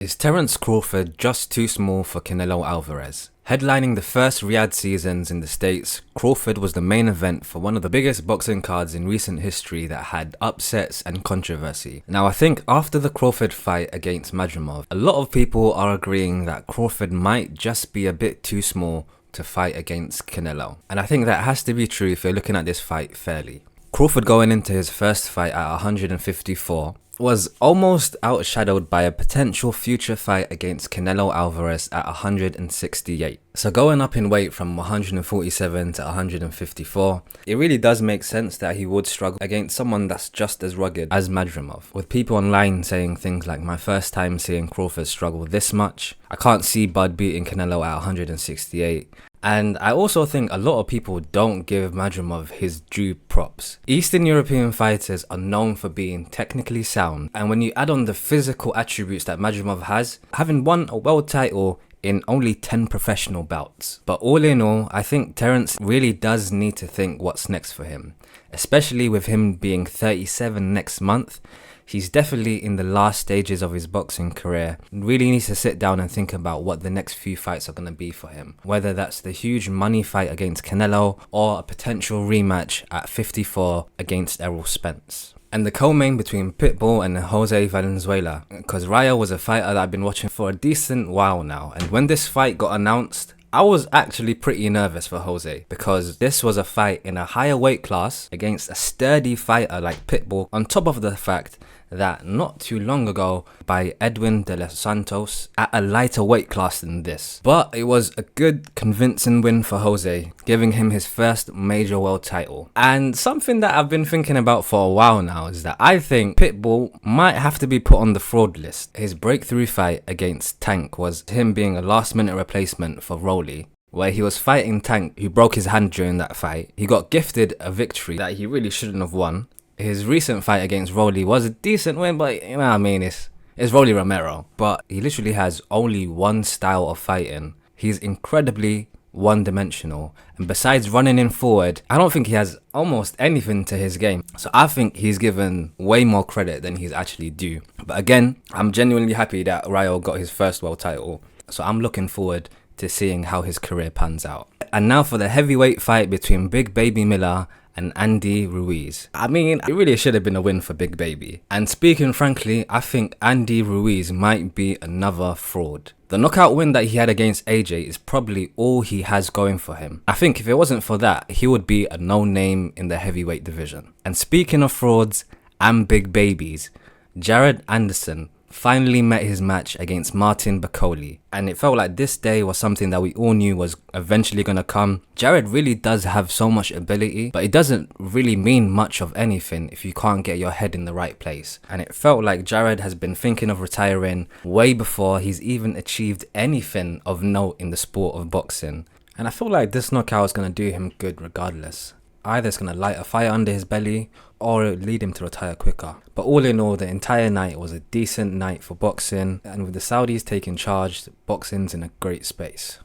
Is Terence Crawford just too small for Canelo Alverez? Headlining the first Riyadh seasons in the States, Crawford was the main event for one of the biggest boxing cards in recent history that had upsets and controversy. Now, I think after the Crawford fight against Madrimov, a lot of people are agreeing that Crawford might just be a bit too small to fight against Canelo. And I think that has to be true if you're looking at this fight fairly. Crawford going into his first fight at 154 was almost outshadowed by a potential future fight against Canelo Alverez at 168. So going up in weight from 147 to 154, it really does make sense that he would struggle against someone that's just as rugged as Madrimov. With people online saying things like, my first time seeing Crawford struggle this much, I can't see Bud beating Canelo at 168. And I also think a lot of people don't give Madrimov his due props. Eastern European fighters are known for being technically sound, and when you add on the physical attributes that Madrimov has, having won a world title in only 10 professional bouts. But all in all, I think Terence really does need to think what's next for him, especially with him being 37 next month. He's definitely in the last stages of his boxing career. Really needs to sit down and think about what the next few fights are going to be for him. Whether that's the huge money fight against Canelo or a potential rematch at 54 against Errol Spence. And the co-main between Pitbull and Jose Valenzuela, because Raya was a fighter that I've been watching for a decent while now. And when this fight got announced, I was actually pretty nervous for Jose, because this was a fight in a higher weight class against a sturdy fighter like Pitbull, on top of the fact that not too long ago by Edwin de los Santos at a lighter weight class than this. But it was a good convincing win for Jose, giving him his first major world title. And something that I've been thinking about for a while now is that I think Pitbull might have to be put on the fraud list. His breakthrough fight against Tank was him being a last minute replacement for Rolly, where he was fighting Tank, who broke his hand during that fight. He got gifted a victory that he really shouldn't have won. His recent fight against Rolly was a decent win, but you know what I mean, it's Rolly Romero. But he literally has only one style of fighting. He's incredibly one-dimensional, and besides running in forward, I don't think he has almost anything to his game. So I think he's given way more credit than he's actually due. But again, I'm genuinely happy that Ryo got his first world title, so I'm looking forward to seeing how his career pans out. And now for the heavyweight fight between Big Baby Miller and Andy Ruiz. I mean, it really should have been a win for Big Baby. And speaking frankly, I think Andy Ruiz might be another fraud. The knockout win that he had against AJ is probably all he has going for him. I think if it wasn't for that, he would be a no-name in the heavyweight division. And speaking of frauds and big babies, Jared Anderson finally met his match against Martin Bakole, and it felt like this day was something that we all knew was eventually going to come. Jared really does have so much ability, but it doesn't really mean much of anything if you can't get your head in the right place. And it felt like Jared has been thinking of retiring way before he's even achieved anything of note in the sport of boxing. And I feel like this knockout is going to do him good regardless. Either it's going to light a fire under his belly or it'll lead him to retire quicker. But all in all, the entire night was a decent night for boxing, and with the Saudis taking charge, boxing's in a great space.